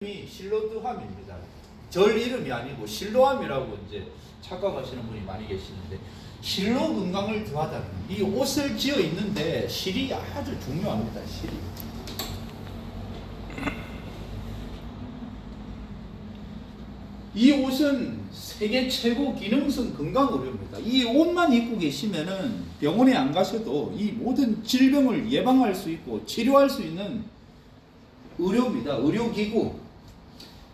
이름이 실로드함입니다. 절 이름이 아니고 실로함이라고 이제 착각하시는 분이 많이 계시는데, 실로 건강을 더하다는, 이 옷을 지어 있는데 실이 아주 중요합니다. 실이. 이 옷은 세계 최고 기능성 건강 의료입니다. 이 옷만 입고 계시면은 병원에 안 가셔도 이 모든 질병을 예방할 수 있고 치료할 수 있는 의료입니다. 의료기구.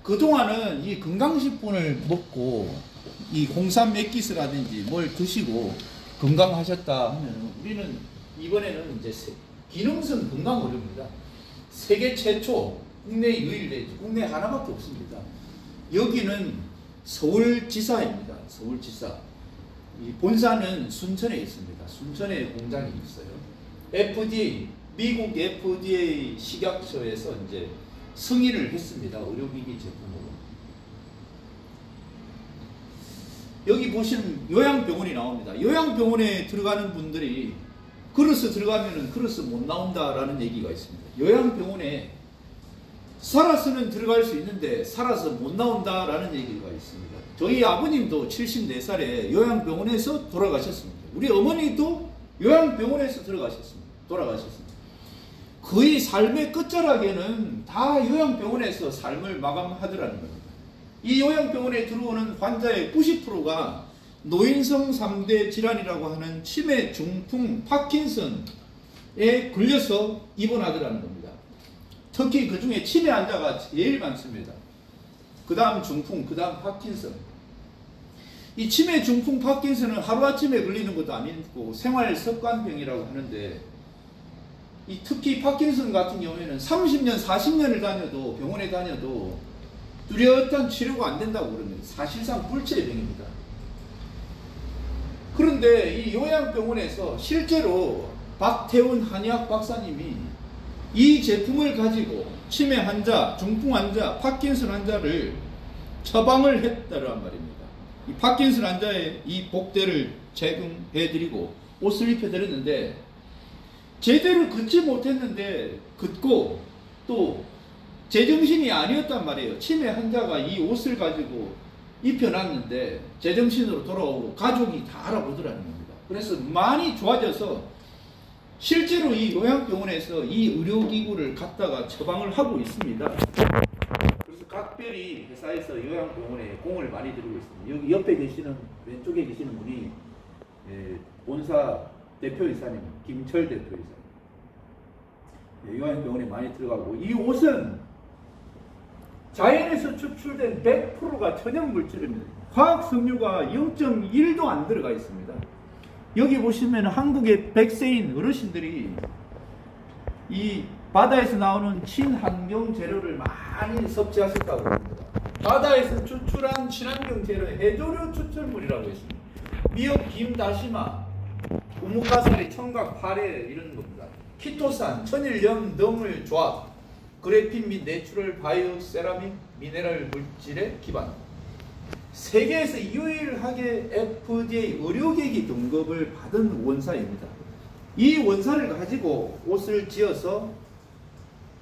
그동안은 이 건강식품을 먹고 이 홍삼 맥기스라든지 뭘 드시고 건강하셨다 하면, 우리는 이번에는 이제 기능성 건강 의료입니다. 세계 최초, 국내 유일되지, 국내 하나밖에 없습니다. 여기는 서울지사입니다. 서울지사. 이 본사는 순천에 있습니다. 순천에 공장이 있어요. FDA, 미국 FDA 식약처에서 이제 승인을 했습니다. 의료기기 제품으로. 여기 보시면 요양병원이 나옵니다. 요양병원에 들어가는 분들이 그릇에 들어가면은 그릇에 못 나온다라는 얘기가 있습니다. 요양병원에 살아서는 들어갈 수 있는데 살아서 못 나온다라는 얘기가 있습니다. 저희 아버님도 74살에 요양병원에서 돌아가셨습니다. 우리 어머니도 요양병원에서 돌아가셨습니다. 거의 삶의 끝자락에는 다 요양병원에서 삶을 마감하더라는 겁니다. 이 요양병원에 들어오는 환자의 90%가 노인성 3대 질환이라고 하는 치매, 중풍, 파킨슨에 걸려서 입원하더라는 겁니다. 특히 그 중에 치매 환자가 제일 많습니다. 그 다음 중풍, 그 다음 파킨슨. 이 치매, 중풍, 파킨슨은 하루아침에 걸리는 것도 아니고 생활 습관병이라고 하는데, 이 특히 파킨슨 같은 경우에는 30년, 40년을 다녀도, 병원에 다녀도 뚜렷한 치료가 안 된다고 그럽니다. 사실상 불치의 병입니다. 그런데 이 요양병원에서 실제로 박태훈 한의학 박사님이 이 제품을 가지고 치매 환자, 중풍 환자, 파킨슨 환자를 처방을 했다란 말입니다. 이 파킨슨 환자의 이 복대를 제공해드리고 옷을 입혀드렸는데, 제대로 긋지 못했는데 긋고 또 제정신이 아니었단 말이에요. 치매 환자가 이 옷을 가지고 입혀놨는데 제정신으로 돌아오고 가족이 다 알아보더라는 겁니다. 그래서 많이 좋아져서 실제로 이 요양병원에서 이 의료기구를 갖다가 처방을 하고 있습니다. 그래서 각별히 회사에서 요양병원에 공을 많이 들이고 있습니다. 여기 옆에 계시는, 왼쪽에 계시는 분이 본사 대표이사님, 김철 대표이사님. 요양병원에 많이 들어가고, 이 옷은 자연에서 추출된 100%가 천연물질입니다. 화학 섬유가 0.1도 안 들어가 있습니다. 여기 보시면 한국의 백세인 어르신들이 이 바다에서 나오는 친환경 재료를 많이 섭취하셨다고 합니다. 바다에서 추출한 친환경 재료, 해조류 추출물이라고 했습니다. 미역, 김, 다시마, 우뭇가사리, 청각, 파래 이런 겁니다. 키토산, 천일염 등을 조합, 그래핀 및 내추럴 바이오 세라믹 미네랄 물질의 기반. 세계에서 유일하게 FDA 의료계기 등급을 받은 원사입니다. 이 원사를 가지고 옷을 지어서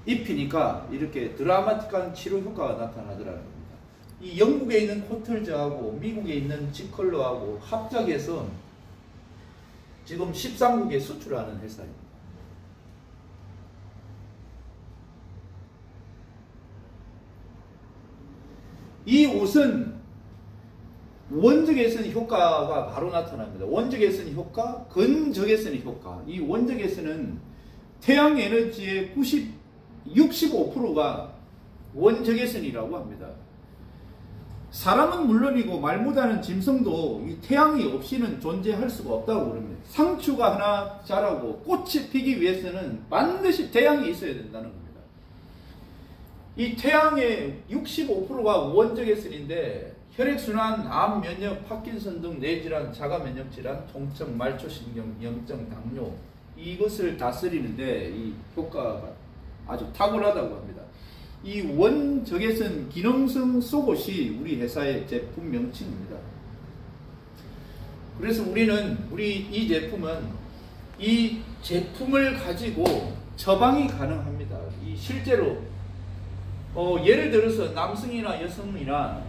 입히니까 이렇게 드라마틱한 치료 효과가 나타나더라는 겁니다. 이 영국에 있는 코틀즈하고 미국에 있는 지컬러하고 합작해서 지금 13국에 수출하는 회사입니다. 이 옷은 원적외선 효과가 바로 나타납니다. 원적외선 효과, 근적외선 효과. 이 원적외선은 태양 에너지의 65%가 원적외선이라고 합니다. 사람은 물론이고 말 못하는 짐승도 이 태양이 없이는 존재할 수가 없다고 그럽니다. 상추가 하나 자라고 꽃이 피기 위해서는 반드시 태양이 있어야 된다는 겁니다. 이 태양의 65%가 원적외선인데, 혈액순환, 암, 면역, 파킨슨 등 뇌질환, 자가면역질환, 통증, 말초신경, 염증, 당뇨, 이것을 다스리는데 이 효과가 아주 탁월하다고 합니다. 이 원적외선 기능성 속옷이 우리 회사의 제품 명칭입니다. 그래서 우리 이 제품은 이 제품을 가지고 처방이 가능합니다. 이 실제로 예를 들어서 남성이나 여성이나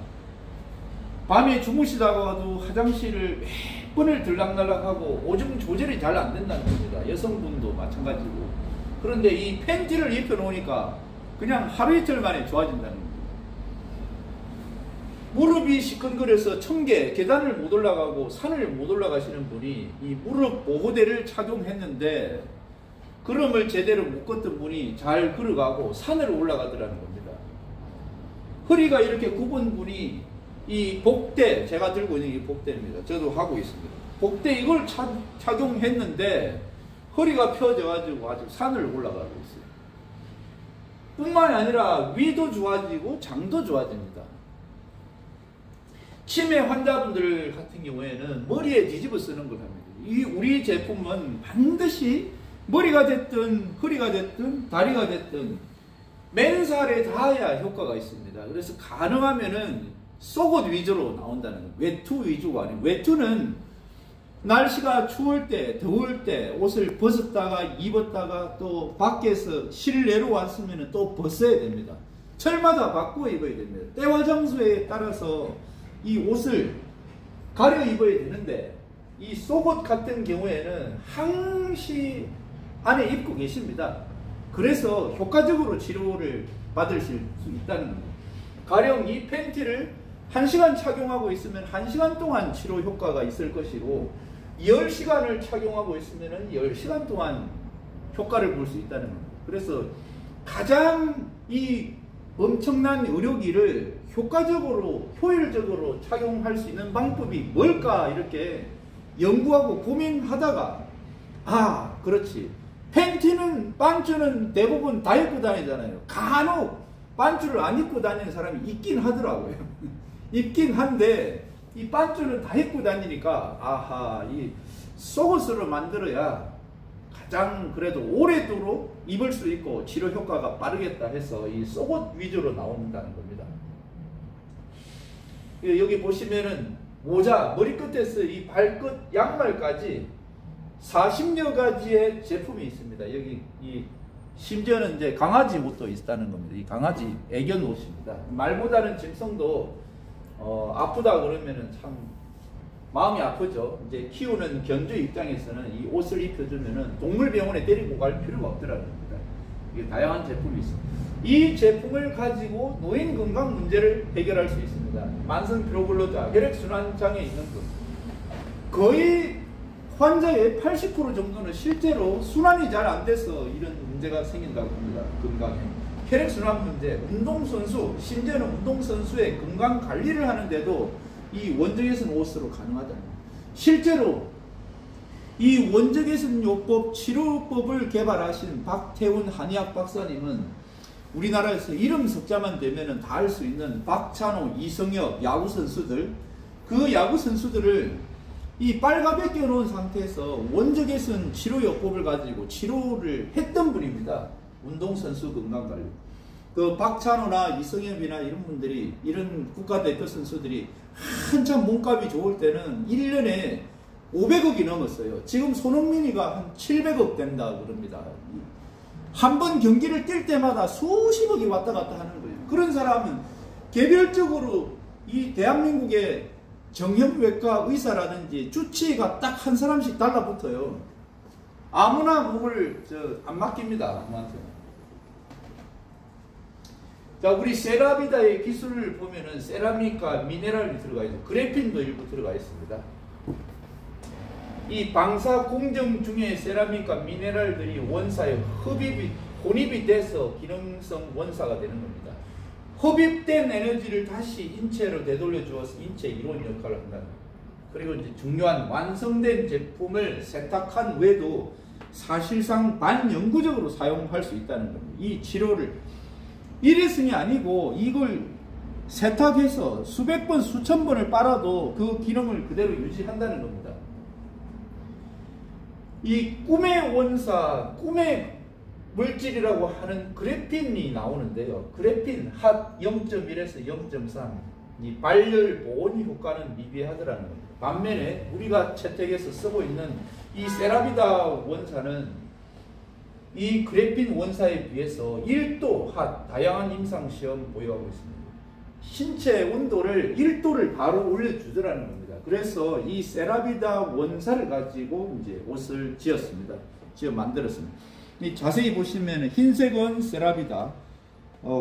밤에 주무시다가도 화장실을 몇 번을 들락날락하고 오줌 조절이 잘 안 된다는 겁니다. 여성분도 마찬가지고. 그런데 이 팬티를 입혀놓으니까 그냥 하루 이틀 만에 좋아진다는 겁니다. 무릎이 시큰거려서 청계, 계단을 못 올라가고 산을 못 올라가시는 분이 이 무릎 보호대를 착용했는데 걸음을 제대로 못 걷던 분이 잘 걸어가고 산을 올라가더라는 겁니다. 허리가 이렇게 굽은 분이 이 복대, 제가 들고 있는 이 복대입니다. 저도 하고 있습니다. 복대 이걸 착용했는데 허리가 펴져가지고 아주 산을 올라가고 있어요. 뿐만 아니라 위도 좋아지고 장도 좋아집니다. 치매 환자분들 같은 경우에는 머리에 뒤집어 쓰는 걸 합니다. 우리 제품은 반드시 머리가 됐든 허리가 됐든 다리가 됐든 맨살에 닿아야 효과가 있습니다. 그래서 가능하면은 속옷 위주로 나온다는 거예요. 외투 위주가 아니고, 외투는 날씨가 추울 때, 더울 때 옷을 벗었다가 입었다가 또 밖에서 실내로 왔으면 또 벗어야 됩니다. 철마다 바꾸어 입어야 됩니다. 때와 장소에 따라서 이 옷을 가려 입어야 되는데, 이 속옷 같은 경우에는 항시 안에 입고 계십니다. 그래서 효과적으로 치료를 받으실 수 있다는 겁니다. 가령 이 팬티를 1시간 착용하고 있으면 1시간 동안 치료 효과가 있을 것이고, 10시간을 착용하고 있으면 10시간 동안 효과를 볼 수 있다는 겁니다. 그래서 가장 이 엄청난 의료기를 효과적으로, 효율적으로 착용할 수 있는 방법이 뭘까 이렇게 연구하고 고민하다가, 아, 그렇지. 팬티는, 반쭈는 대부분 다 입고 다니잖아요. 간혹 반쭈를 안 입고 다니는 사람이 있긴 하더라고요. 있긴 한데, 이 반쭈는 다 입고 다니니까, 아하, 이 속옷으로 만들어야 가장 그래도 오래도록 입을 수 있고 치료 효과가 빠르겠다 해서 이 속옷 위주로 나온다는 겁니다. 여기 보시면은 모자, 머리끝에서 이 발끝 양말까지 40여 가지의 제품이 있습니다. 여기 심지어는 이제 강아지 옷도 있다는 겁니다. 이 강아지 애견 옷입니다. 말보다는 짐승도 아프다 그러면은 참 마음이 아프죠. 이제 키우는 견주 입장에서는 이 옷을 입혀주면은 동물병원에 데리고 갈 필요가 없더라는 겁니다. 이게 다양한 제품이 있습니다. 이 제품을 가지고 노인 건강 문제를 해결할 수 있습니다. 만성 피로불로자, 혈액순환 장애 있는 분, 거의 환자의 80% 정도는 실제로 순환이 잘 안 돼서 이런 문제가 생긴다고 합니다. 건강에. 혈액순환 문제, 운동선수, 심지어는 운동선수의 건강 관리를 하는데도 이 원적외선 옷으로 가능하다. 실제로 이 원적외선 요법 치료법을 개발하신 박태훈 한의학 박사님은 우리나라에서 이름 석자만 되면은 다 알 수 있는 박찬호, 이성엽 야구 선수들, 그 야구 선수들을 이 빨가벗 껴놓은 상태에서 원적외선 치료요법을 가지고 치료를 했던 분입니다. 운동선수 건강관리. 그 박찬호나 이성엽이나 이런 분들이, 이런 국가대표 선수들이 한참 몸값이 좋을 때는 1년에 500억이 넘었어요. 지금 손흥민이가 한 700억 된다 그럽니다. 한 번 경기를 뛸 때마다 수십억이 왔다 갔다 하는 거예요. 그런 사람은 개별적으로 이 대한민국의 정형외과 의사라든지 주치의가 딱 한 사람씩 달라붙어요. 아무나 몸을 안 맡깁니다. 아무한테. 자, 우리 세라비다의 기술을 보면은 세라믹과 미네랄이 들어가 있고 그래핀도 일부 들어가 있습니다. 이 방사 공정 중에 세라믹과 미네랄들이 원사에 혼입이 돼서 기능성 원사가 되는 겁니다. 흡입된 에너지를 다시 인체로 되돌려 주어서 인체 이론 역할을 한다. 그리고 이제 중요한 완성된 제품을 세탁한 외에도 사실상 반영구적으로 사용할 수 있다는 겁니다. 이 치료를 일회성이 아니고 이걸 세탁해서 수백 번, 수천 번을 빨아도 그 기능을 그대로 유지한다는 겁니다. 이 꿈의 원사, 꿈의 물질이라고 하는 그래핀이 나오는데요. 그래핀 핫 0.1에서 0.3, 이 발열 보온 효과는 미비하더라는 겁니다. 반면에 우리가 채택해서 쓰고 있는 이 세라비다 원사는 이 그래핀 원사에 비해서 1도 핫 다양한 임상시험 보유하고 있습니다. 신체 온도를 1도를 바로 올려주더라는 겁니다. 그래서 이 세라비다 원사를 가지고 이제 옷을 만들었습니다. 자세히 보시면 흰색은 세라비다,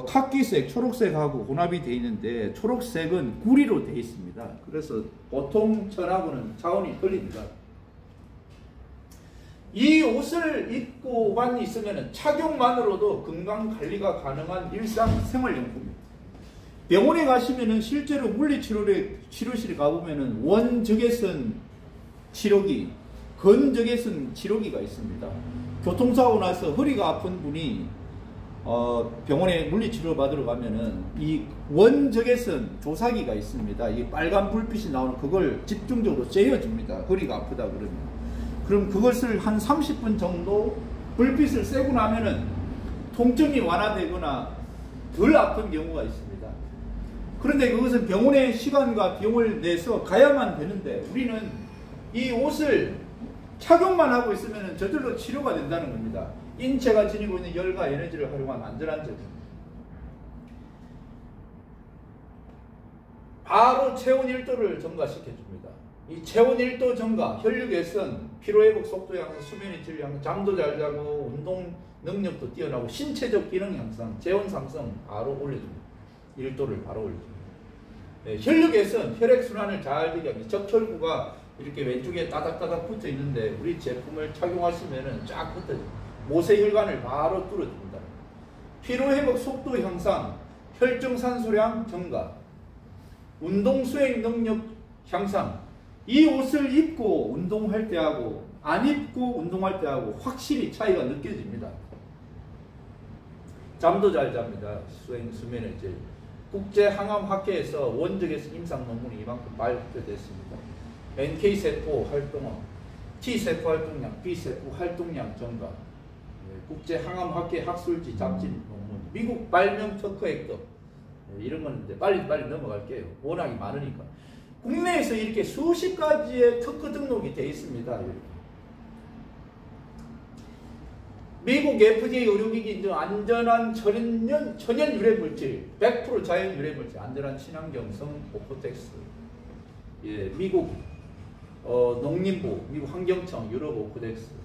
카키색, 초록색하고 혼합이 되어 있는데 초록색은 구리로 되어 있습니다. 그래서 보통 천하고는 차원이 틀립니다. 이 옷을 입고만 있으면 착용만으로도 건강관리가 가능한 일상생활용품입니다. 병원에 가시면은 실제로 물리치료실에 가보면은 원적외선 치료기, 건적외선 치료기가 있습니다. 교통사고 나서 허리가 아픈 분이 병원에 물리치료 받으러 가면은 이 원적외선 조사기가 있습니다. 이 빨간 불빛이 나오는 그걸 집중적으로 쬐어줍니다. 허리가 아프다 그러면. 그럼 그것을 한 30분 정도 불빛을 쐬고 나면은 통증이 완화되거나 덜 아픈 경우가 있습니다. 그런데 그것은 병원의 시간과 비용을 내서 가야만 되는데 우리는 이 옷을 착용만 하고 있으면 저절로 치료가 된다는 겁니다. 인체가 지니고 있는 열과 에너지를 활용한 안전한 제품. 바로 체온 1도를 증가시켜줍니다. 이 체온 1도 증가, 혈류 개선, 피로회복 속도 향상, 수면의 질 향상, 잠도 잘 자고 운동 능력도 뛰어나고 신체적 기능 향상, 체온 상승 바로 올려줍니다. 1도를 바로 올려줍니다. 네, 혈류 개선, 혈액순환을 잘 되게 합니다. 적혈구가 이렇게 왼쪽에 따닥따닥 붙어 있는데 우리 제품을 착용하시면 쫙 붙어집니다. 모세혈관을 바로 뚫어줍니다. 피로회복 속도 향상, 혈중산소량 증가, 운동 수행 능력 향상. 이 옷을 입고 운동할 때하고 안 입고 운동할 때하고 확실히 차이가 느껴집니다. 잠도 잘 잡니다. 수면의 질. 국제항암학회에서 원적외선 임상 논문이 이만큼 발표됐습니다. NK세포 활동원, T세포 활동량, B세포 활동량 증가, 국제항암학회 학술지 잡지 논문, 미국 발명 특허 획득, 이런 건데 빨리 넘어갈게요. 워낙이 많으니까. 국내에서 이렇게 수십 가지의 특허 등록이 되어 있습니다. 미국 FDA 의료기기 인증 안전한 천연 유래 물질, 100% 자연 유래 물질, 안전한 친환경성 오코텍스. 예, 미국 농림부, 미국 환경청, 유럽 오코텍스.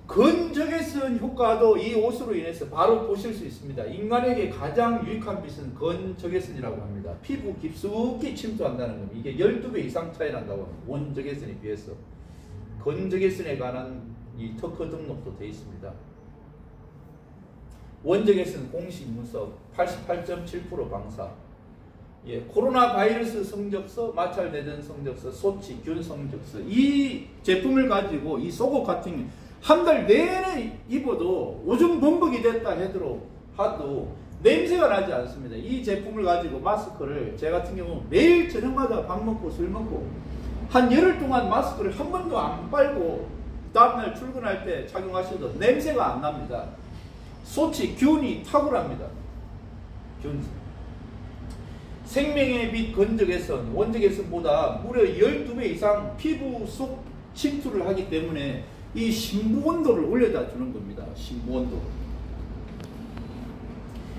건적외선 효과도 이 옷으로 인해서 바로 보실 수 있습니다. 인간에게 가장 유익한 빛은 건적외선이라고 합니다. 피부 깊숙이 침투한다는 겁니다. 이게 12배 이상 차이 난다고 합니다. 원적외선에 비해서. 건적외선에 관한 이 특허 등록도 되어 있습니다. 원적외선 공식 문서 88.7% 방사. 예, 코로나 바이러스 성적서, 마찰 내전 성적서, 소치, 균 성적서. 이 제품을 가지고 이 속옷 같은 한 달 내내 입어도 오줌 범벅이 됐다 하도 냄새가 나지 않습니다. 이 제품을 가지고 마스크를 제 같은 경우 매일 저녁마다 밥 먹고 술 먹고 한 열흘 동안 마스크를 한 번도 안 빨고 다음날 출근할 때 착용하셔도 냄새가 안 납니다. 소치, 균이 탁월합니다. 균. 생명의 빛 건적외선, 원적외선보다 무려 12배 이상 피부 속 침투를 하기 때문에 이 심부 온도를 올려다 주는 겁니다. 심부 온도.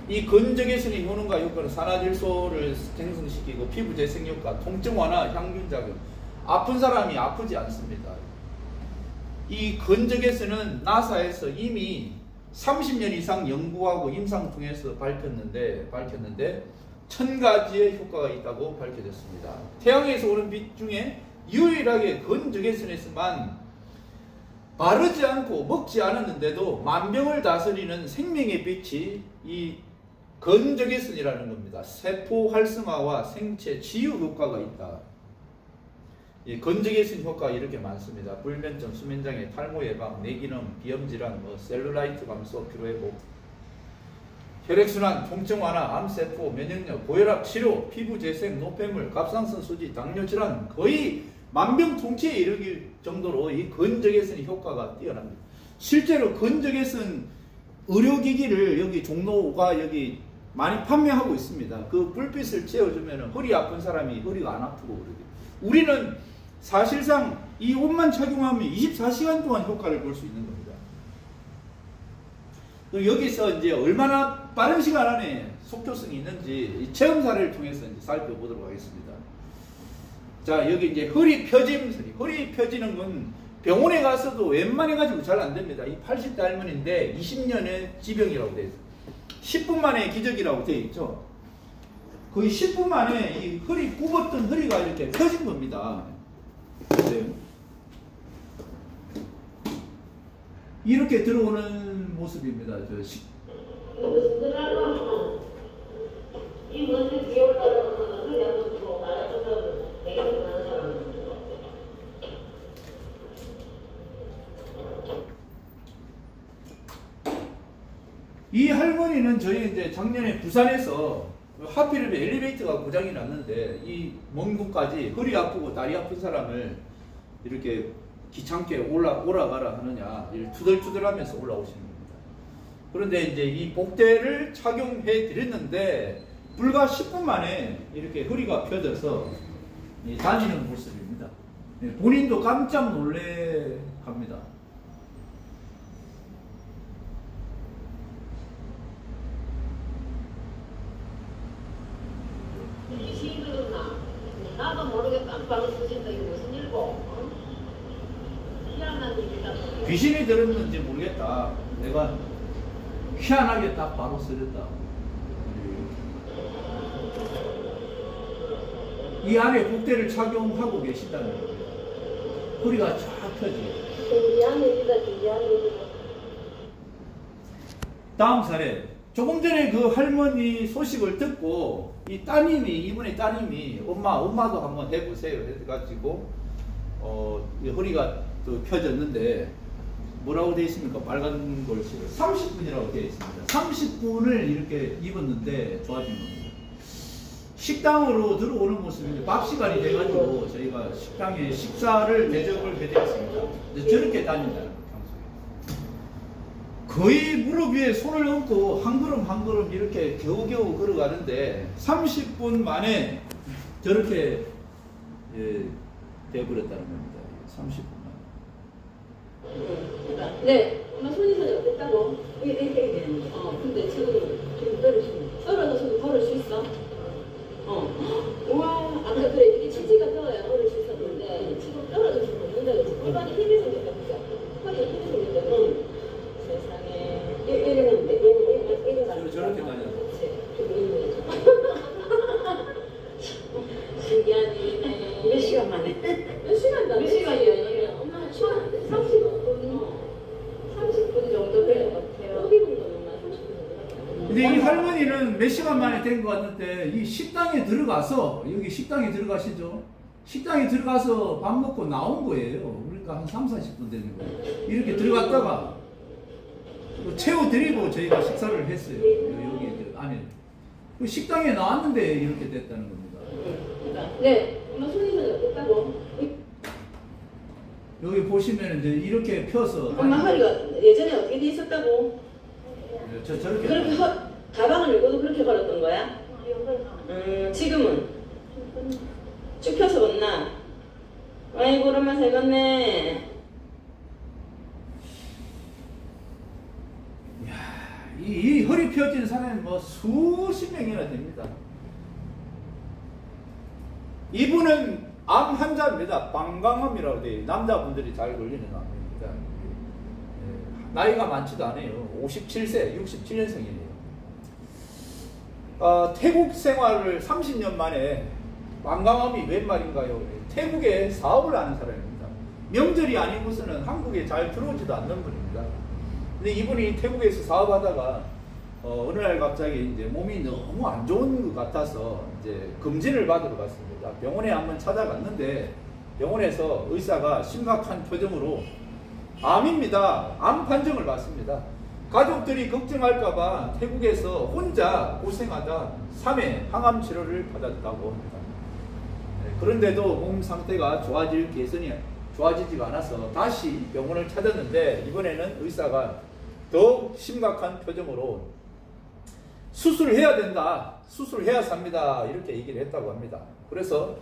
이 건적외선의 효능과 효과는 산화질소를 생성시키고 피부 재생 효과, 통증 완화, 향균 작용. 아픈 사람이 아프지 않습니다. 이 건적외선은 나사에서 이미 30년 이상 연구하고 임상 통해서 밝혔는데 1000가지의 효과가 있다고 밝혀졌습니다. 태양에서 오는 빛 중에 유일하게 건적외선에서만 바르지 않고 먹지 않았는데도 만병을 다스리는 생명의 빛이 이 건적외선이라는 겁니다. 세포 활성화와 생체 치유 효과가 있다. 이 건적외선 효과가 이렇게 많습니다. 불면증, 수면장애, 탈모 예방, 뇌기능, 비염질환, 셀룰라이트 감소, 피로회복, 혈액순환, 통증 완화, 암세포, 면역력, 고혈압 치료, 피부 재생, 노폐물, 갑상선 수지, 당뇨 질환 거의 만병통치에 이르길 정도로 이 건적외선의 효과가 뛰어납니다. 실제로 건적외선 의료기기를 여기 종로가 여기 많이 판매하고 있습니다. 그 불빛을 쬐어주면 허리 아픈 사람이 허리가 안 아프고 그러죠. 우리는 사실상 이 옷만 착용하면 24시간 동안 효과를 볼 수 있는 겁니다. 여기서 이제 얼마나 빠른 시간 안에 속효성이 있는지 체험 사례를 통해서 이제 살펴보도록 하겠습니다. 자, 여기 이제 허리 펴짐 소리. 허리 펴지는 건 병원에 가서도 웬만해가지고 잘 안 됩니다. 이 80대 할머니인데 20년의 지병이라고 되어 있어요. 10분 만에 기적이라고 되어 있죠. 거의 10분 만에 이 허리 굽었던 허리가 이렇게 펴진 겁니다. 보세요. 이렇게 들어오는 모습입니다. 이 할머니는 저희 이제 작년에 부산에서 하필이면 엘리베이터가 고장이 났는데 이 먼 곳까지 허리 아프고 다리 아픈 사람을 이렇게 귀찮게 올라가라 하느냐 투덜투덜하면서 올라오시는 겁니다. 그런데 이제 이 복대를 착용해 드렸는데 불과 10분 만에 이렇게 허리가 펴져서 다니는 모습입니다. 본인도 깜짝 놀래 합니다. 나도 모르게 깜빡을 쓰신다. 이거 무슨 일고? 희한한 일이다. 귀신이 들었는지 모르겠다. 내가 희한하게 딱 바로 쓰렸다. 이 안에 복대를 착용하고 계시다는 거예요. 허리가 쫙 펴지고. 다음 사례. 조금 전에 그 할머니 소식을 듣고 이 따님이, 이분의 따님이 엄마도 한번 해보세요 해가지고 이 허리가 또 펴졌는데 뭐라고 되어 있습니까? 빨간 글씨로 30분이라고 되어 있습니다. 30분을 이렇게 입었는데 좋아진 겁니다. 식당으로 들어오는 모습인데 밥 시간이 돼가지고 저희가 식당에 식사를 대접을 해드렸습니다. 저렇게 다닌다는 거예요. 거의 무릎 위에 손을 얹고 한 걸음 한 걸음 이렇게 겨우겨우 걸어가는데 30분 만에 저렇게 되어버렸다는 겁니다. 30분 만에. 네, 엄마 손이 어땠다고? 이렇게 되는데. 근데 지금 떨어서 손 걸을 수 있어? 우와, 아까 그래 이게 치지가 떠야 걸을 수 있었는데 지금 떨어질 수 없는다 그랬지. 골반이 힘이 생겼다 그죠? 허리에 힘이 생겼다 그죠? 세상에. 이러는데 저렇게 다녀요. 신기한 일이네. 몇 시간 만에? 몇 시간이야? 엄마 한 시간 안 돼? 30분 정도 될 것 같아요. 30분 정도. 근데 이 할머니는 몇 시간 만에 된 것 같은데 이 식당에 들어가서 여기 식당에 들어가시죠? 식당에 들어가서 밥 먹고 나온 거예요. 그러니까 한 30-40분 되는 거예요. 이렇게 들어갔다가 채워드리고 저희가 식사를 했어요. 여기 안에. 식당에 나왔는데 이렇게 됐다는 겁니다. 네. 엄마 손이 어땠다고? 여기 보시면 이제 이렇게 펴서. 엄마 허리가 예전에 어떻게 돼 있었다고? 저렇게. 그렇게 가방을 열고도 그렇게 걸었던 거야? 지금은? 쭉 펴서 걷나? 아이고, 오랜만에 잘 걷네. 이 허리 펴진 사람이 뭐 수십 명이나 됩니다. 이분은 암 환자입니다. 방광암이라고 돼요. 남자분들이 잘 걸리는 암입니다. 나이가 많지도 않아요. 57세, 67년생이에요. 태국 생활을 30년 만에 방광암이 웬 말인가요? 태국에 사업을 하는 사람입니다. 명절이 아니고서는 한국에 잘 들어오지도 않는 분입니다. 근데 이분이 태국에서 사업하다가 어느 날 갑자기 이제 몸이 너무 안 좋은 것 같아서 이제 검진을 받으러 갔습니다. 병원에 한번 찾아갔는데 병원에서 의사가 심각한 표정으로 암입니다. 암 판정을 받습니다. 가족들이 걱정할까봐 태국에서 혼자 고생하다 3회 항암 치료를 받았다고 합니다. 그런데도 몸 상태가 좋아지지가 않아서 다시 병원을 찾았는데 이번에는 의사가 더욱 심각한 표정으로 수술해야 된다, 수술해야 삽니다 이렇게 얘기를 했다고 합니다. 그래서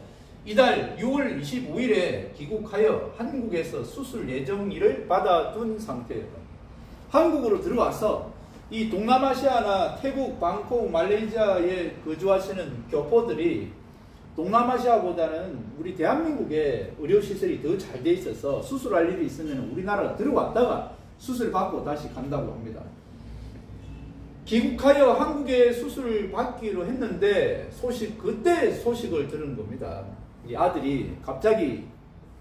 이달 6월 25일에 귀국하여 한국에서 수술 예정일을 받아둔 상태예요. 한국으로 들어와서 이 동남아시아나 태국, 방콕, 말레이시아에 거주하시는 교포들이 동남아시아보다는 우리 대한민국의 의료시설이 더 잘 돼 있어서 수술할 일이 있으면 우리나라 들어왔다가 수술 받고 다시 간다고 합니다. 귀국하여 한국에 수술을 받기로 했는데 그때 소식을 들은 겁니다. 이 아들이 갑자기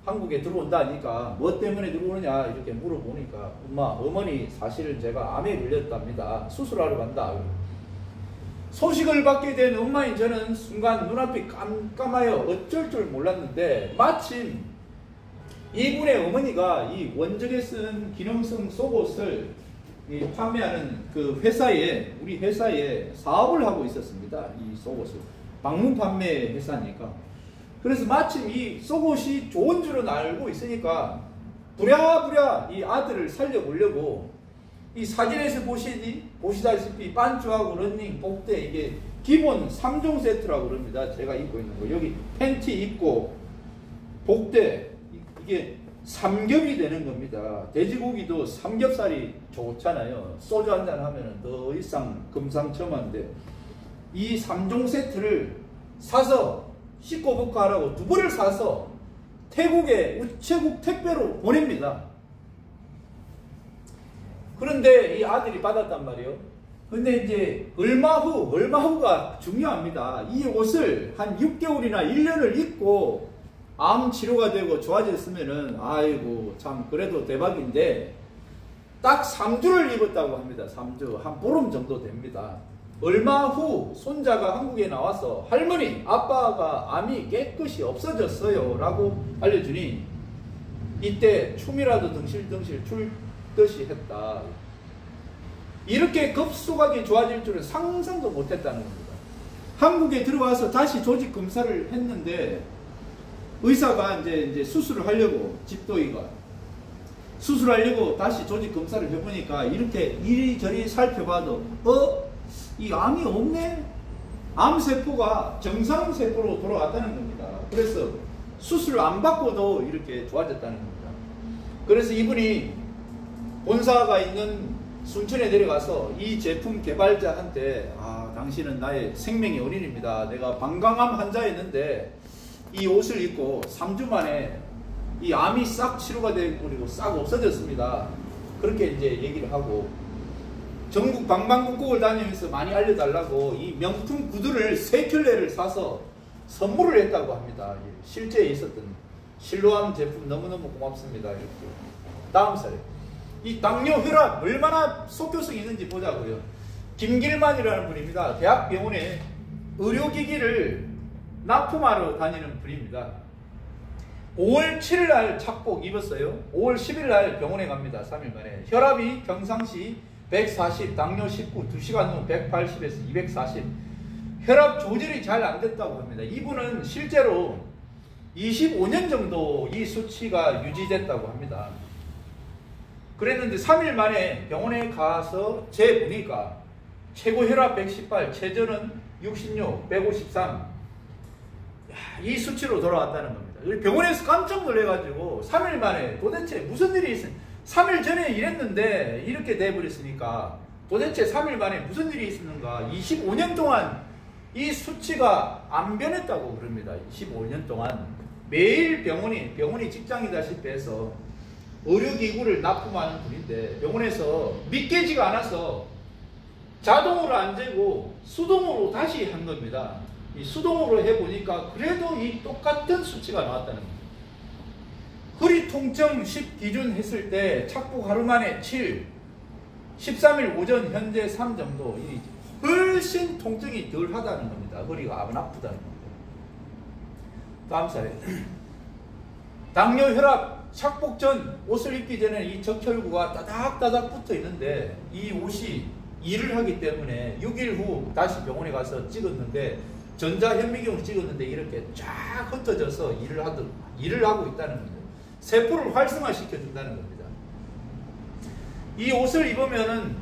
한국에 들어온다니까 뭐 때문에 들어오느냐 이렇게 물어보니까 어머니 사실은 제가 암에 걸렸답니다. 수술하러 간다. 소식을 받게 된 엄마인 저는 순간 눈앞이 깜깜하여 어쩔 줄 몰랐는데 마침 이분의 어머니가 이 원적에 쓰는 기능성 속옷을 판매하는 그 회사에 우리 회사에 사업을 하고 있었습니다. 이 속옷을 방문 판매 회사니까. 그래서 마침 이 속옷이 좋은 줄은 알고 있으니까 부랴부랴 이 아들을 살려보려고 이 사진에서 보시다시피 반주하고 런닝, 복대 이게 기본 3종 세트라고 그럽니다. 제가 입고 있는 거. 여기 팬티 입고 복대 이게 삼겹이 되는 겁니다. 돼지고기도 삼겹살이 좋잖아요. 소주 한잔 하면 더 이상 금상첨화인데 이 3종 세트를 사서 씻고 벗고 하라고 2벌을 사서 태국에 우체국 택배로 보냅니다. 그런데 이 아들이 받았단 말이에요. 근데 이제 얼마 후가 중요합니다. 이 옷을 한 6개월이나 1년을 입고 암 치료가 되고 좋아졌으면은 아이고 참 그래도 대박인데 딱 3주를 입었다고 합니다. 3주 한 보름 정도 됩니다. 얼마 후 손자가 한국에 나와서 할머니 아빠가 암이 깨끗이 없어졌어요 라고 알려주니 이때 춤이라도 덩실덩실 출 듯이 했다. 이렇게 급속하게 좋아질 줄은 상상도 못했다는 겁니다. 한국에 들어와서 다시 조직 검사를 했는데 의사가 이제 수술을 하려고 집도의가 수술하려고 다시 조직 검사를 해보니까 이렇게 이리저리 살펴봐도 이 암이 없네? 암세포가 정상세포로 돌아왔다는 겁니다. 그래서 수술을 안 받고도 이렇게 좋아졌다는 겁니다. 그래서 이분이 본사가 있는 순천에 내려가서 이 제품 개발자한테 당신은 나의 생명의 은인입니다. 내가 방광암 환자였는데 이 옷을 입고 3주 만에 이 암이 싹 치료가 되고 싹 없어졌습니다. 그렇게 이제 얘기를 하고 전국 방방곡곡을 다니면서 많이 알려달라고 이 명품 구두를 3켤레를 사서 선물을 했다고 합니다. 실제 있었던 실로암 제품 너무너무 고맙습니다. 이렇게. 다음 사례. 이 당뇨, 혈압 얼마나 속효성이 있는지 보자고요. 김길만이라는 분입니다. 대학병원에 의료기기를 납품하러 다니는 분입니다. 5월 7일 날 착복 입었어요. 5월 10일 날 병원에 갑니다. 3일 만에. 혈압이 평상시 140, 당뇨 19, 2시간 후 180에서 240. 혈압 조절이 잘 안 됐다고 합니다. 이분은 실제로 25년 정도 이 수치가 유지됐다고 합니다. 그랬는데 3일 만에 병원에 가서 재보니까 최고 혈압 118, 최저는 66, 153. 이 수치로 돌아왔다는 겁니다. 병원에서 깜짝 놀래가지고 3일 만에 도대체 무슨 일이 있었 3일 전에 이랬는데 이렇게 돼버렸으니까 도대체 3일 만에 무슨 일이 있었는가. 25년 동안 이 수치가 안 변했다고 그럽니다. 25년 동안 매일 병원이 직장이다시피 해서 의료기구를 납품하는 분인데 병원에서 믿기지가 않아서 자동으로 안 재고 수동으로 다시 한 겁니다. 이 수동으로 해보니까 그래도 이 똑같은 수치가 나왔다는 겁니다. 허리 통증 10 기준 했을 때 착복 하루 만에 7, 13일 오전 현재 3 정도. 훨씬 통증이 덜 하다는 겁니다. 허리가 안 아프다는 겁니다. 다음 사례. 당뇨, 혈압, 착복 전 옷을 입기 전에 이 적혈구가 따닥따닥 붙어 있는데 이 옷이 일을 하기 때문에 6일 후 다시 병원에 가서 찍었는데 전자현미경을 찍었는데 이렇게 쫙 흩어져서 일을 하고 있다는 겁니다. 세포를 활성화시켜준다는 겁니다. 이 옷을 입으면은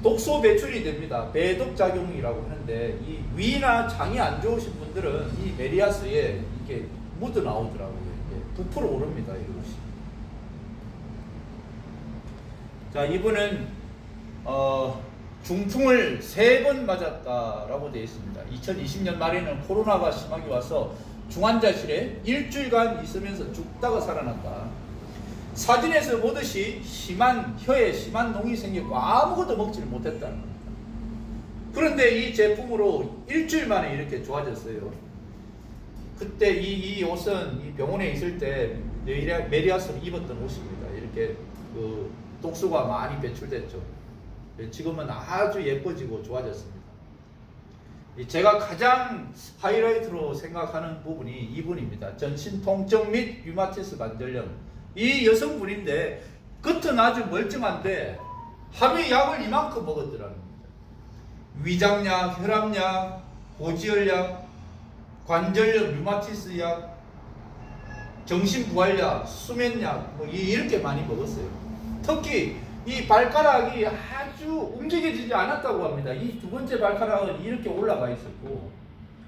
독소 배출이 됩니다. 배독작용이라고 하는데 이 위나 장이 안 좋으신 분들은 이 메리아스에 이렇게 묻어 나오더라고요. 이렇게 부풀어 오릅니다. 이것이. 자, 이분은 중풍을 3번 맞았다라고 되어 있습니다. 2020년 말에는 코로나가 심하게 와서 중환자실에 일주일간 있으면서 죽다가 살아났다. 사진에서 보듯이 혀에 심한 농이 생겼고 아무것도 먹지를 못했다는 겁니다. 그런데 이 제품으로 일주일 만에 이렇게 좋아졌어요. 그때 이 옷은 이 병원에 있을 때 메리아스를 입었던 옷입니다. 이렇게 그 독소가 많이 배출됐죠. 지금은 아주 예뻐지고 좋아졌습니다. 제가 가장 하이라이트로 생각하는 부분이 이분입니다. 전신 통증 및 류마티스 관절염. 이 여성분인데 겉은 아주 멀쩡한데 하루에 약을 이만큼 먹었더라는 겁니다. 위장약, 혈압약, 고지혈약, 관절염, 류마티스 약, 정신부활약, 수면약 이렇게 많이 먹었어요. 특히 이 발가락이 아주 움직여지지 않았다고 합니다. 이 두 번째 발가락은 이렇게 올라가 있었고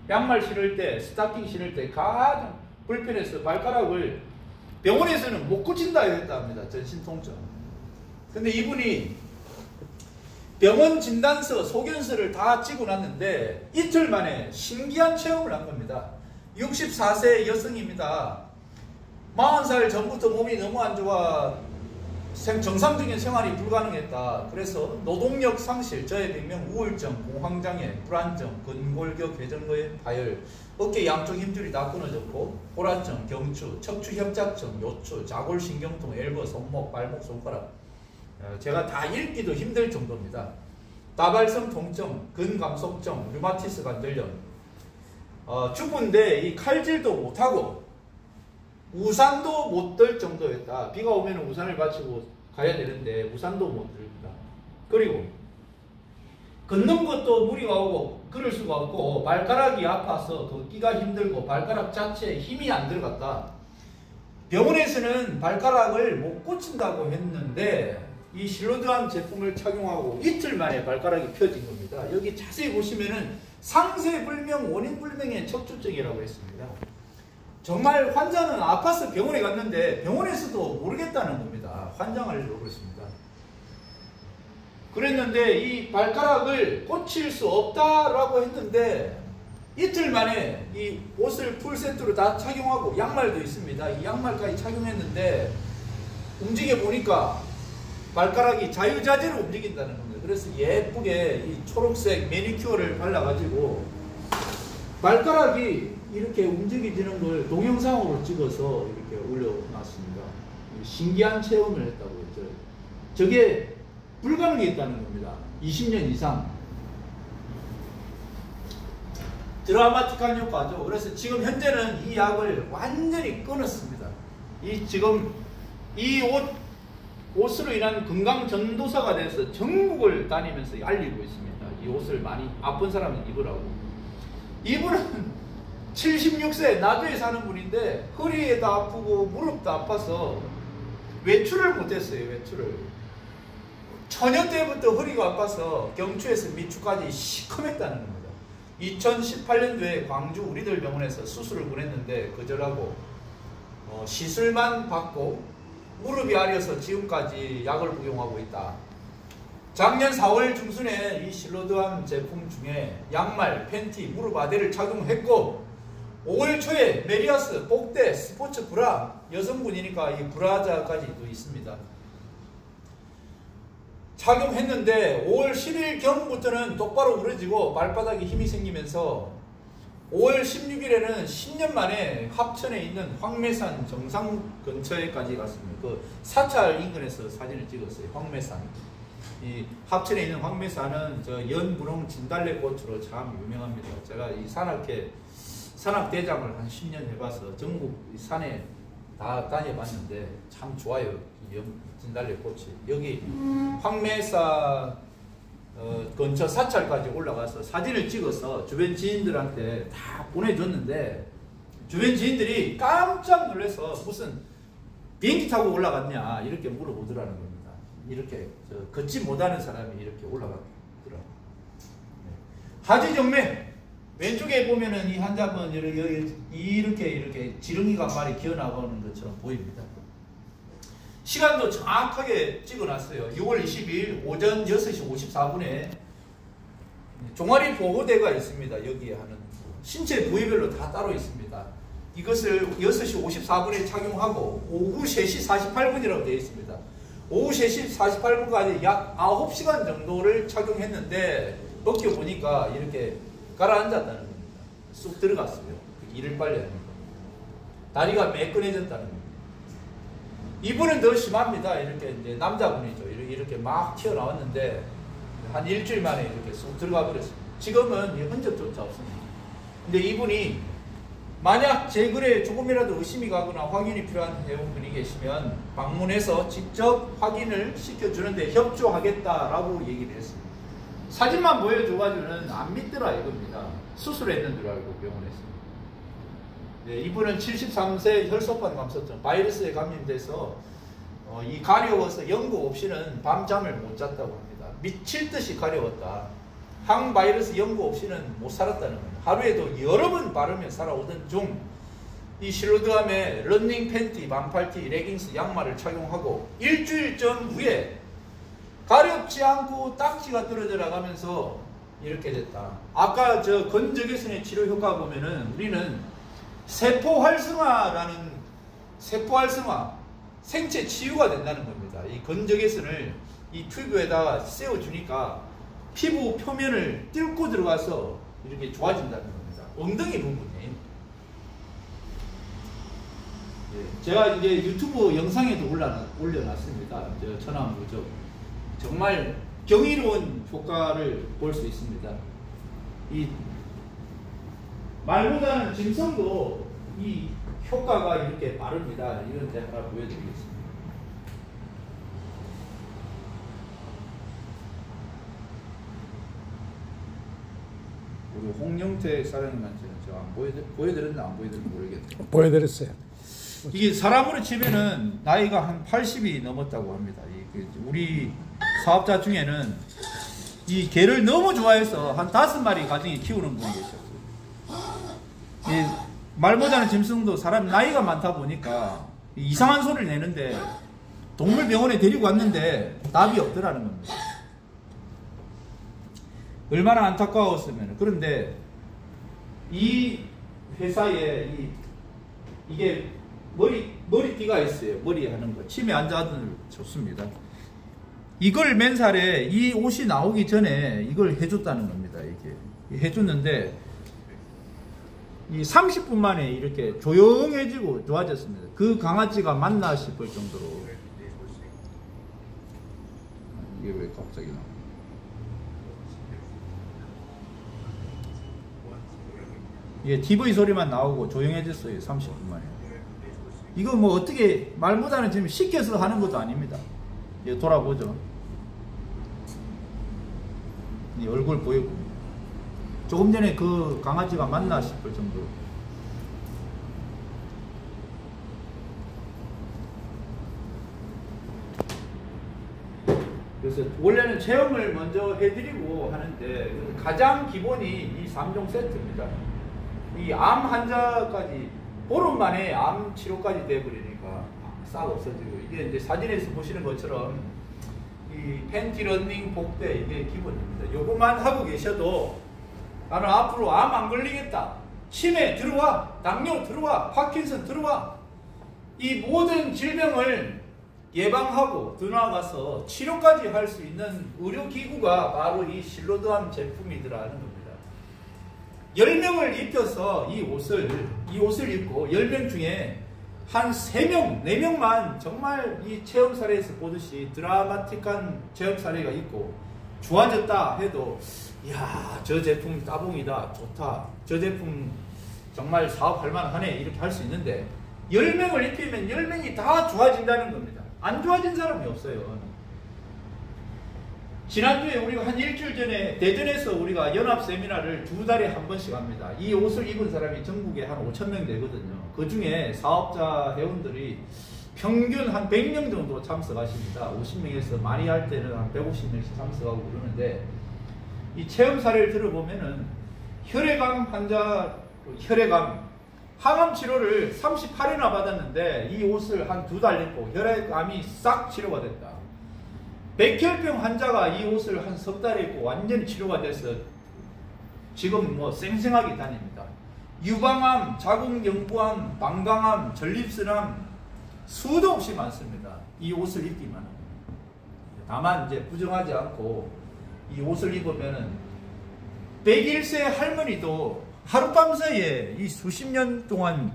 양말 신을 때, 스타킹 신을 때 가장 불편해서 발가락을 병원에서는 못 고친다 했다 합니다. 전신통증. 근데 이분이 병원 진단서, 소견서를 다 찍어 놨는데 이틀 만에 신기한 체험을 한 겁니다. 64세 여성입니다. 40살 전부터 몸이 너무 안 좋아 정상적인 생활이 불가능했다. 그래서 노동력 상실, 저해백명, 우울증, 공황장애, 불안증, 근골격, 회전거의 파열, 어깨 양쪽 힘줄이 다 끊어졌고 골아증, 경추, 척추협착증, 요추, 자골신경통, 엘보, 손목, 발목, 손가락 제가 다 읽기도 힘들 정도입니다. 다발성 통증, 근감속증, 류마티스 관절염 죽은데 이 칼질도 못하고 우산도 못 들 정도였다. 비가 오면 우산을 받치고 가야 되는데 우산도 못 듭니다. 그리고 걷는 것도 무리가 오고 걸을 수가 없고 발가락이 아파서 걷기가 힘들고 발가락 자체에 힘이 안 들어갔다. 병원에서는 발가락을 못 고친다고 했는데 이 실로드암 제품을 착용하고 이틀 만에 발가락이 펴진 겁니다. 여기 자세히 보시면은 상세불명, 원인불명의 척추증이라고 했습니다. 정말 환자는 아파서 병원에 갔는데 병원에서도 모르겠다는 겁니다. 환장하려고 그랬습니다. 그랬는데 이 발가락을 고칠 수 없다라고 했는데 이틀 만에 이 옷을 풀세트로 다 착용하고 양말도 있습니다. 이 양말까지 착용했는데 움직여 보니까 발가락이 자유자재로 움직인다는 겁니다. 그래서 예쁘게 이 초록색 매니큐어를 발라가지고 발가락이 이렇게 움직이지는 걸 동영상으로 찍어서 이렇게 올려놨습니다. 신기한 체험을 했다고 했죠. 저게 불가능했다는 겁니다. 20년 이상. 드라마틱한 효과죠. 그래서 지금 현재는 이 약을 완전히 끊었습니다. 지금 이 옷으로 인한 건강 전도사가 돼서 전국을 다니면서 알리고 있습니다. 이 옷을 많이 아픈 사람은 입으라고. 이분은 76세 나주에 사는 분인데 허리에도 아프고 무릎도 아파서 외출을 못했어요. 외출을. 처녀 때부터 허리가 아파서 경추에서 밑추까지 시커맸다는 겁니다. 2018년도에 광주 우리들 병원에서 수술을 보냈는데 거절하고 시술만 받고 무릎이 아려서 지금까지 약을 복용하고 있다. 작년 4월 중순에 이 실로드암 제품 중에 양말, 팬티, 무릎 아대를 착용했고 5월 초에 메리아스, 복대, 스포츠 브라, 여성분이니까 이 브라자까지도 있습니다. 착용했는데 5월 10일 경부터는 똑바로 부러지고 발바닥에 힘이 생기면서 5월 16일에는 10년 만에 합천에 있는 황매산 정상 근처에까지 갔습니다. 그 사찰 인근에서 사진을 찍었어요. 황매산. 이 합천에 있는 황매산은 저 연분홍 진달래꽃으로 참 유명합니다. 제가 이 산악대장을 한 10년 해봐서 전국 산에 다 다녀봤는데 참 좋아요. 진달래꽃이. 여기 황매산 근처 사찰까지 올라가서 사진을 찍어서 주변 지인들한테 다 보내줬는데 주변 지인들이 깜짝 놀라서 무슨 비행기 타고 올라갔냐 이렇게 물어보더라는 겁니다. 이렇게 걷지 못하는 사람이 이렇게 올라갔더라고요. 하지정맥 왼쪽에 보면은 이 환자분 이렇게 지렁이가 말이 기어나가는 것처럼 보입니다. 시간도 정확하게 찍어놨어요. 6월 22일 오전 6시 54분에 종아리 보호대가 있습니다. 여기에 하는 신체 부위별로 다 따로 있습니다. 이것을 6시 54분에 착용하고 오후 3시 48분이라고 되어 있습니다. 오후 3시 48분까지 약 9시간 정도를 착용했는데 벗겨보니까 이렇게 가라앉았다는 겁니다. 쑥 들어갔어요. 일을 빨리 하는 겁니다. 다리가 매끈해졌다는 겁니다. 이분은 더 심합니다. 이렇게 이제 남자분이죠. 이렇게 막 튀어나왔는데 한 일주일 만에 이렇게 쑥 들어가 버렸습니다. 지금은 흔적조차 없습니다. 근데 이분이 만약 제 글에 조금이라도 의심이 가거나 확인이 필요한 회원분이 계시면 방문해서 직접 확인을 시켜주는데 협조하겠다라고 얘기를 했습니다. 사진만 보여줘가지고는 안 믿더라 이겁니다. 수술했는 줄 알고 병원에서. 네, 이분은 73세 혈소판 감소증 바이러스에 감염돼서 이 가려워서 연고 없이는 밤잠을 못 잤다고 합니다. 미칠 듯이 가려웠다. 항바이러스 연고 없이는 못 살았다는 겁니다. 하루에도 여러 번 바르며 살아오던 중 이 실로드암에 런닝 팬티, 반팔티, 레깅스, 양말을 착용하고 일주일 전후에 가렵지 않고 딱지가 떨어져 나가면서 이렇게 됐다. 아까 저 건적외선의 치료 효과 보면은 우리는 세포 활성화라는 세포 활성화, 생체 치유가 된다는 겁니다. 이 건적외선을 이 튜브에다가 세워주니까 피부 표면을 뚫고 들어가서 이렇게 좋아진다는 겁니다. 엉덩이 부분에. 제가 이제 유튜브 영상에도 올려놨습니다. 저 천안무적. 정말 경이로운 효과를 볼 수 있습니다. 이 말보다는 짐승도 이 효과가 이렇게 빠릅니다. 이건 제가 하나 보여드리겠습니다. 우리 홍영태 사장님한테는 제가 보여드렸나 안 보여드렸나 모르겠네요. 보여드렸어요. 이게 사람으로 치면은 나이가 한 80이 넘었다고 합니다. 우리 사업자 중에는 이 개를 너무 좋아해서 한 5마리 가정에 키우는 분이 계셨어요. 이 말보다는 짐승도 사람 나이가 많다 보니까 이상한 소리를 내는데 동물병원에 데리고 왔는데 답이 없더라는 겁니다. 얼마나 안타까웠으면. 그런데 이 회사에 이게 머리띠가 있어요. 머리 하는 거. 치매 환자들 좋습니다. 이걸 맨살에 이 옷이 나오기 전에 이걸 해줬다는 겁니다. 이게 해줬는데 이 30분 만에 이렇게 조용해지고 좋아졌습니다. 그 강아지가 맞나 싶을 정도로. 이게 왜 갑자기 나와? 이게 TV 소리만 나오고 조용해졌어요. 30분 만에. 이거 뭐 어떻게 말보다는 지금 시켜서 하는 것도 아닙니다. 예, 돌아보죠. 이 얼굴 보이고 조금 전에 그 강아지가 맞나 싶을 정도로. 그래서 원래는 체험을 먼저 해드리고 하는데 가장 기본이 이 3종 세트입니다. 이 암 환자까지 보름 만에 암 치료까지 돼버리니까 싹 없어지고, 이게 이제 사진에서 보시는 것처럼 이 팬티 러닝 복대 이게 기본입니다. 요것만 하고 계셔도 나는 앞으로 암 안 걸리겠다, 치매 들어와, 당뇨 들어와, 파킨슨 들어와, 이 모든 질병을 예방하고 더 나아가서 치료까지 할 수 있는 의료기구가 바로 이 실로드암 제품이더라는 겁니다. 10명을 입혀서 이 옷을 입고 10명 중에 한 3명, 4명만 정말 이 체험 사례에서 보듯이 드라마틱한 체험 사례가 있고 좋아졌다 해도, 이야, 저 제품 따봉이다, 좋다, 저 제품 정말 사업할 만하네, 이렇게 할 수 있는데 10명을 입히면 10명이 다 좋아진다는 겁니다. 안 좋아진 사람이 없어요. 지난주에 우리가 한 일주일 전에 대전에서 우리가 연합 세미나를 2달에 한 번씩 합니다. 이 옷을 입은 사람이 전국에 한 5,000명 되거든요. 그 중에 사업자 회원들이 평균 한 100명 정도 참석하십니다. 50명에서 많이 할 때는 한 150명씩 참석하고 그러는데, 이 체험 사례를 들어보면은 혈액암 환자, 항암 치료를 38회나 받았는데 이 옷을 한 2달 입고 혈액암이 싹 치료가 됐다. 백혈병 환자가 이 옷을 한 석 달 입고 완전히 치료가 돼서 지금 뭐 쌩쌩하게 다닙니다. 유방암, 자궁경부암, 방광암, 전립선암 수도 없이 많습니다. 이 옷을 입기만 합니다. 다만 이제 부정하지 않고 이 옷을 입으면은 101세 할머니도 하룻밤 사이에 이 수십 년 동안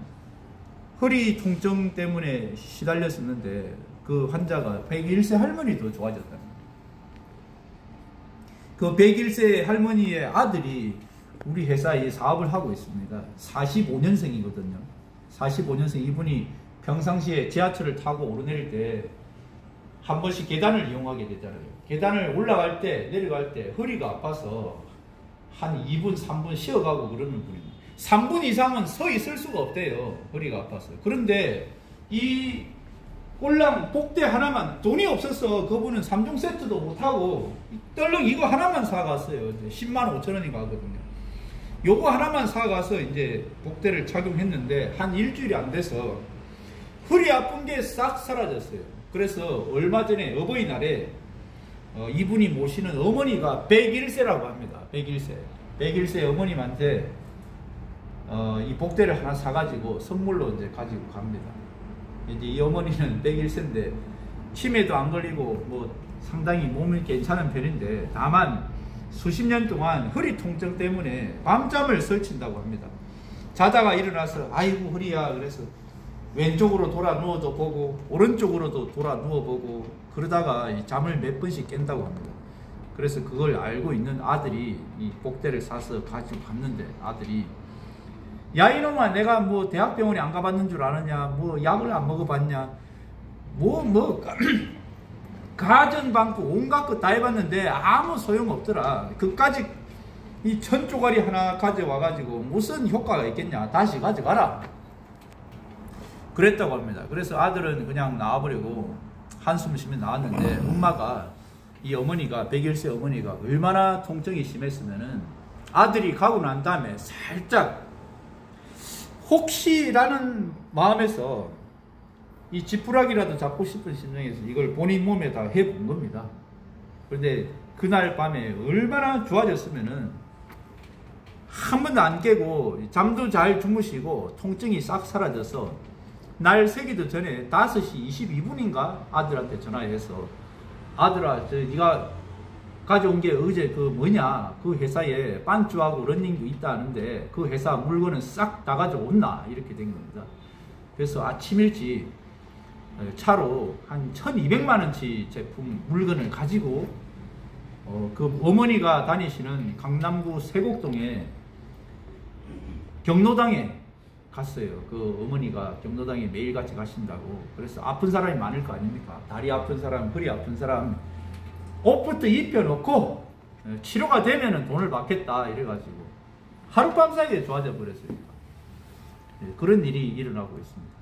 허리 통증 때문에 시달렸었는데 그 환자가 101세 할머니도 좋아졌답니다. 그 101세 할머니의 아들이 우리 회사에 사업을 하고 있습니다. 45년생이거든요. 45년생 이분이 평상시에 지하철을 타고 오르내릴 때 한 번씩 계단을 이용하게 되잖아요. 계단을 올라갈 때 내려갈 때 허리가 아파서 한 2분 3분 쉬어가고 그러는 분입니다. 3분 이상은 서 있을 수가 없대요. 허리가 아파서. 그런데 이 꼴랑 복대 하나만 돈이 없어서 그분은 3종 세트도 못하고 떨렁 이거 하나만 사갔어요. 10만 5천 원인가 하거든요. 요거 하나만 사가서 이제 복대를 착용했는데 한 일주일이 안 돼서 허리 아픈 게 싹 사라졌어요. 그래서 얼마 전에 어버이날에 이분이 모시는 어머니가 101세라고 합니다. 101세 어머님한테 이 복대를 하나 사가지고 선물로 이제 가지고 갑니다. 이제 이 어머니는 101세인데 치매도 안 걸리고 뭐 상당히 몸이 괜찮은 편인데 다만 수십 년 동안 허리 통증 때문에 밤잠을 설친다고 합니다. 자다가 일어나서 아이고 허리야 그래서 왼쪽으로 돌아 누워도 보고 오른쪽으로도 돌아 누워보고 그러다가 잠을 몇 번씩 깬다고 합니다. 그래서 그걸 알고 있는 아들이 이 복대를 사서 가지고 갔는데 아들이 야 이놈아 내가 뭐 대학병원에 안 가봤는 줄 아느냐 뭐 약을 안 먹어봤냐 뭐 가전방구 온갖 거 다 해봤는데 아무 소용없더라. 그까지 이 천조가리 하나 가져와가지고 무슨 효과가 있겠냐 다시 가져가라 그랬다고 합니다. 그래서 아들은 그냥 나와버리고 한숨 쉬며 나왔는데 엄마가 이 어머니가 101세 어머니가 얼마나 통증이 심했으면은 아들이 가고 난 다음에 살짝 혹시라는 마음에서 이 지푸라기라도 잡고 싶은 심정에서 이걸 본인 몸에다 해본 겁니다. 그런데 그날 밤에 얼마나 좋아졌으면은 한 번도 안 깨고 잠도 잘 주무시고 통증이 싹 사라져서 날 새기도 전에 5시 22분인가 아들한테 전화해서 아들아 네가 가져온 게 어제 그 뭐냐 그 회사에 반주하고 런닝도 있다는데 그 회사 물건은 싹 다 가져온나 이렇게 된 겁니다. 그래서 아침 일찍 차로 한 1200만원치 제품 물건을 가지고 그 어머니가 다니시는 강남구 세곡동에 경로당에 갔어요. 그 어머니가 경로당에 매일같이 가신다고. 그래서 아픈 사람이 많을 거 아닙니까? 다리 아픈 사람, 허리 아픈 사람 옷부터 입혀놓고 치료가 되면은 돈을 받겠다 이래가지고 하룻밤 사이에 좋아져 버렸어요. 그런 일이 일어나고 있습니다.